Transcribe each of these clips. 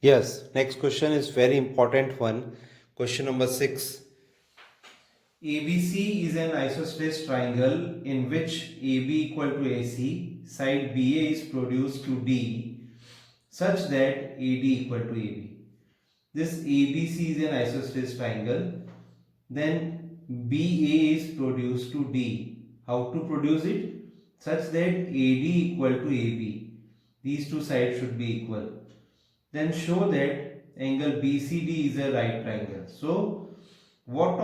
Yes, next question is very important one. Question number 6. ABC is an isosceles triangle in which AB equal to AC, side BA is produced to D such that AD equal to AB. This ABC is an isosceles triangle. Then BA is produced to D. How to produce it? Such that AD equal to AB. These two sides should be equal. Then show that angle BCD is a right triangle. So what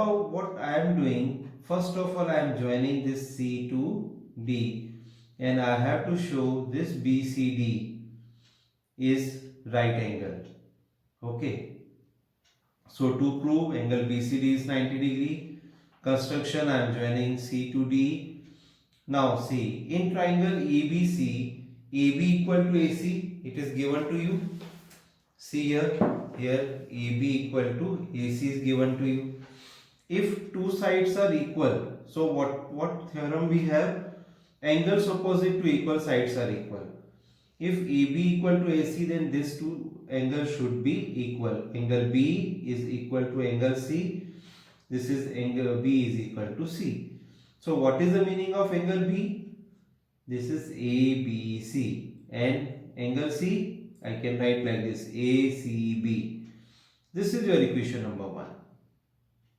I am doing, first of all I am joining this C to D and I have to show this BCD is right angle. Okay. So to prove angle BCD is 90 degree, construction I am joining C to D. Now see, in triangle ABC, AB equal to AC, it is given to you. See here AB equal to AC is given to you. If two sides are equal, so what theorem we have? Angles opposite to equal sides are equal. If AB equal to AC, then these two angles should be equal. Angle B is equal to angle C. This is angle B is equal to C. So what is the meaning of angle B? This is ABC, and angle C I can write like this, ACB. This is your equation number 1.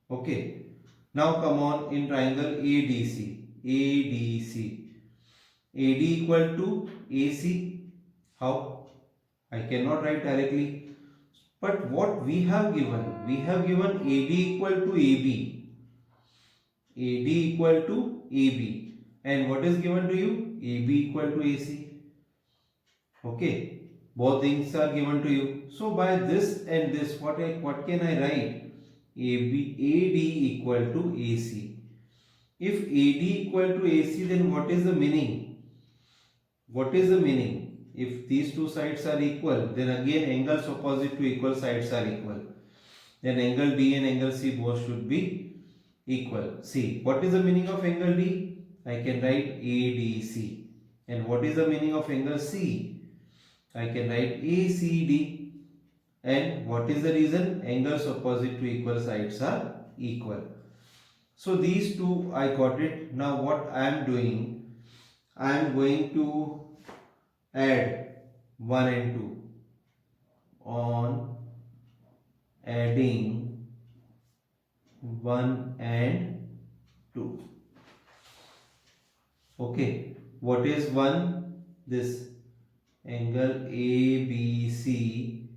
Okay. Now come on, in triangle ADC. AD equal to AC. How? I cannot write directly. But what we have given? We have given AD equal to AB. AD equal to AB. And what is given to you? AB equal to AC. Okay. Both things are given to you. So by this and this, what can I write? AD equal to AC. If AD equal to AC, then what is the meaning? What is the meaning? If these two sides are equal, then again angles opposite to equal sides are equal. Then angle D and angle C both should be equal. See, what is the meaning of angle D? I can write ADC. And what is the meaning of angle C? I can write ACD. And what is the reason? Angles opposite to equal sides are equal. So these two I got it. Now what I am doing, I am going to add 1 and 2 on adding 1 and 2. Okay, what is 1? This angle ABC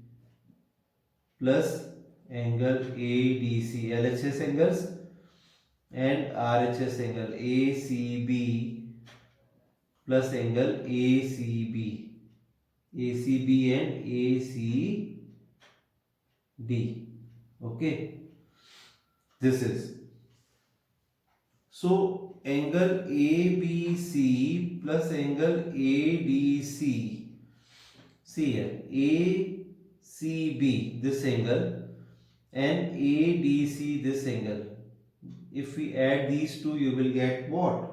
plus angle ADC, LHS angles, and RHS angle ACB plus angle ACB, ACB and ACD. Okay, this is. So angle ABC plus angle ADC. See here, ACB this angle and ADC this angle. If we add these two, you will get what?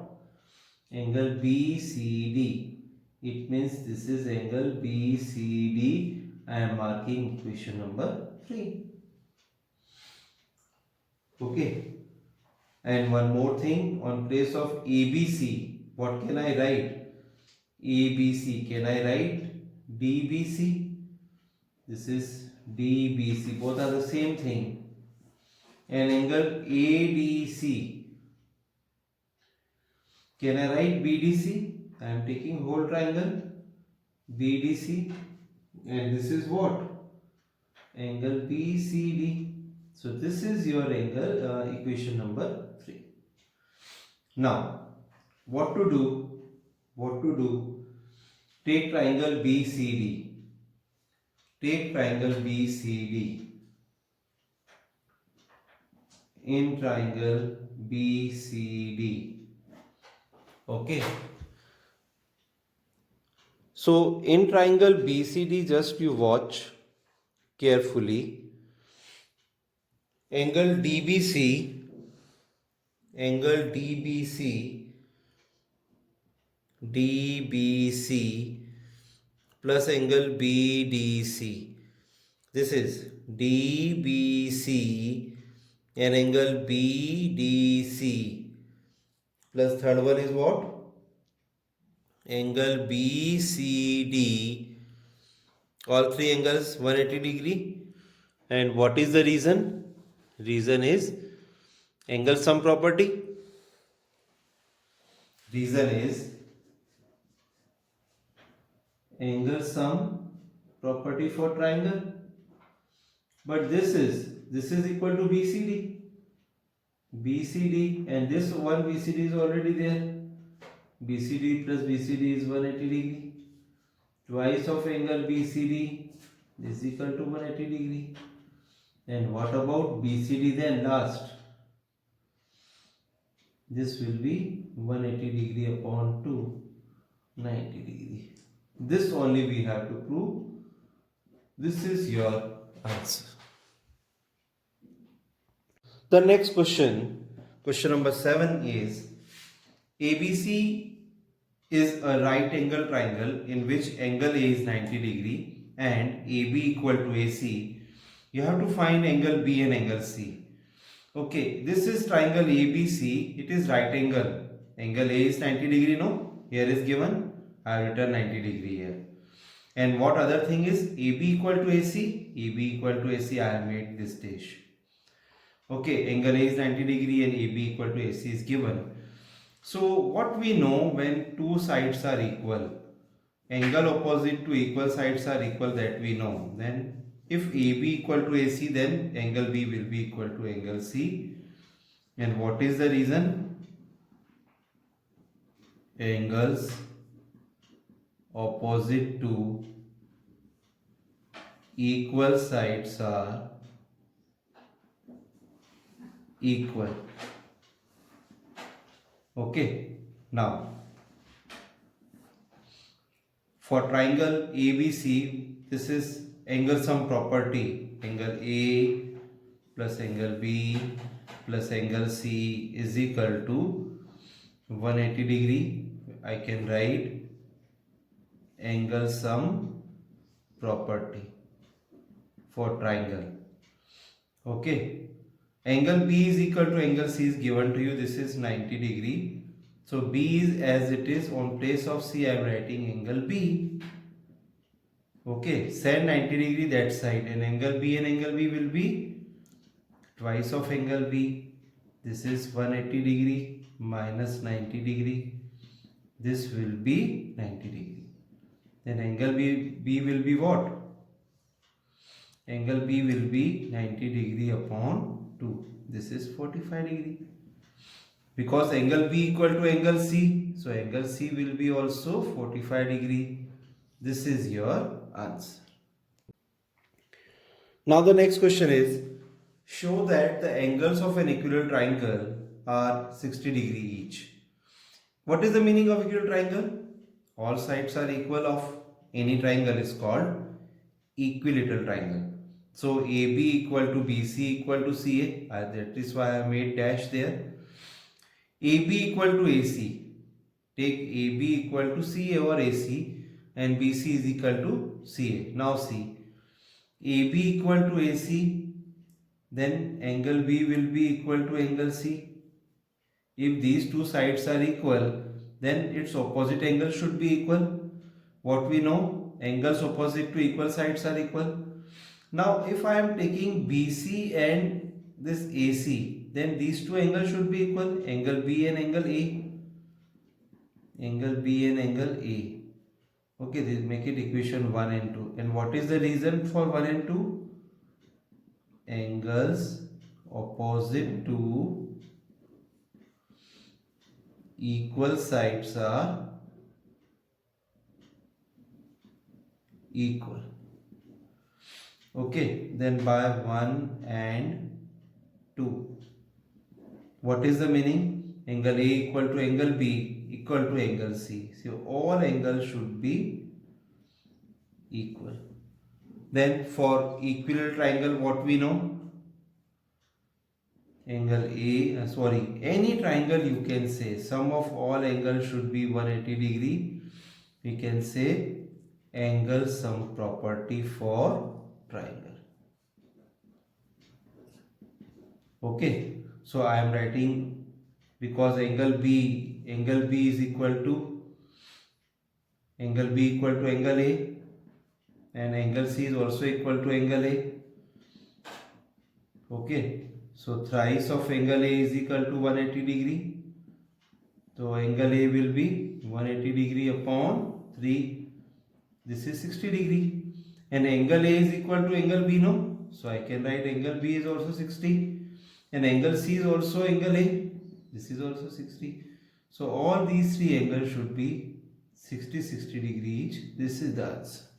Angle BCD. It means this is angle BCD. I am marking equation number 3. Okay. And one more thing, on place of ABC, what can I write? ABC, can I write DBC? This is DBC, both are the same thing. And angle ADC, can I write BDC? I am taking whole triangle BDC, and this is what? Angle BCD. So this is your angle equation number 3. Now what to do? Take triangle BCD. Take triangle BCD. In triangle BCD. Okay. So in triangle BCD, just you watch carefully. Angle DBC plus angle BDC. This is DBC and angle BDC. Plus third one is what? Angle BCD. All three angles 180 degree. And what is the reason? Reason is angle sum property. Reason is angle sum property for triangle. But this is equal to BCD. BCD, and this one BCD is already there. BCD plus BCD is 180 degree. Twice of angle BCD is equal to 180 degree. And what about BCD then last? This will be 180 degree upon 2, 90 degree. This only we have to prove. This is your answer. The next question, question number 7 is ABC is a right angle triangle in which angle A is 90 degree and AB equal to AC. You have to find angle B and angle C. Okay, this is triangle ABC. It is right angle. Angle A is 90 degree, no? Here is given. I have written 90 degree here. And what other thing is AB equal to AC? AB equal to AC, I have made this dash. Okay, angle A is 90 degree and AB equal to AC is given. So what we know when two sides are equal, angle opposite to equal sides are equal, that we know. Then if AB equal to AC, then angle B will be equal to angle C. And what is the reason? Angles opposite to equal sides are equal. Okay, now for triangle ABC, this is angle sum property. Angle A plus angle B plus angle C is equal to 180 degree. I can write angle sum property for triangle. Okay, angle B is equal to angle C is given to you. This is 90 degree. So B is as it is. On place of C I am writing angle B. Okay, send 90 degree that side, and angle B will be twice of angle B. This is 180 degree minus 90 degree. This will be 90 degree. Then angle B will be what? Angle B will be 90 degree upon 2. This is 45 degree. Because angle B equal to angle C, so angle C will be also 45 degree. This is your answer. Now the next question is, show that the angles of an equilateral triangle are 60 degree each. What is the meaning of equilateral triangle? All sides are equal of any triangle is called equilateral triangle. So AB equal to BC equal to CA, that is why I made dash there. AB equal to AC, take AB equal to CA or AC, and BC is equal to CA. Now see, AB equal to AC, then angle B will be equal to angle C. If these two sides are equal, then its opposite angle should be equal. What we know, angles opposite to equal sides are equal. Now if I am taking BC and this AC, then these two angles should be equal, angle B and angle A. Angle B and angle A. Okay, this make it equation 1 and 2. And what is the reason for 1 and 2? Angles opposite to equal sides are equal. Okay, then by 1 and 2. What is the meaning? Angle A equal to angle B equal to angle C. So all angles should be equal. Then for equilateral triangle, what we know? Angle any triangle you can say sum of all angles should be 180 degree. We can say angle sum property for triangle. Okay, so I am writing, because angle B is equal to angle A, and angle C is also equal to angle A. Okay, so thrice of angle A is equal to 180 degree. So angle A will be 180 degree upon 3. This is 60 degree. And angle A is equal to angle B, no? So I can write angle B is also 60. And angle C is also angle A. This is also 60. So all these three angles should be 60 degree each. This is the answer.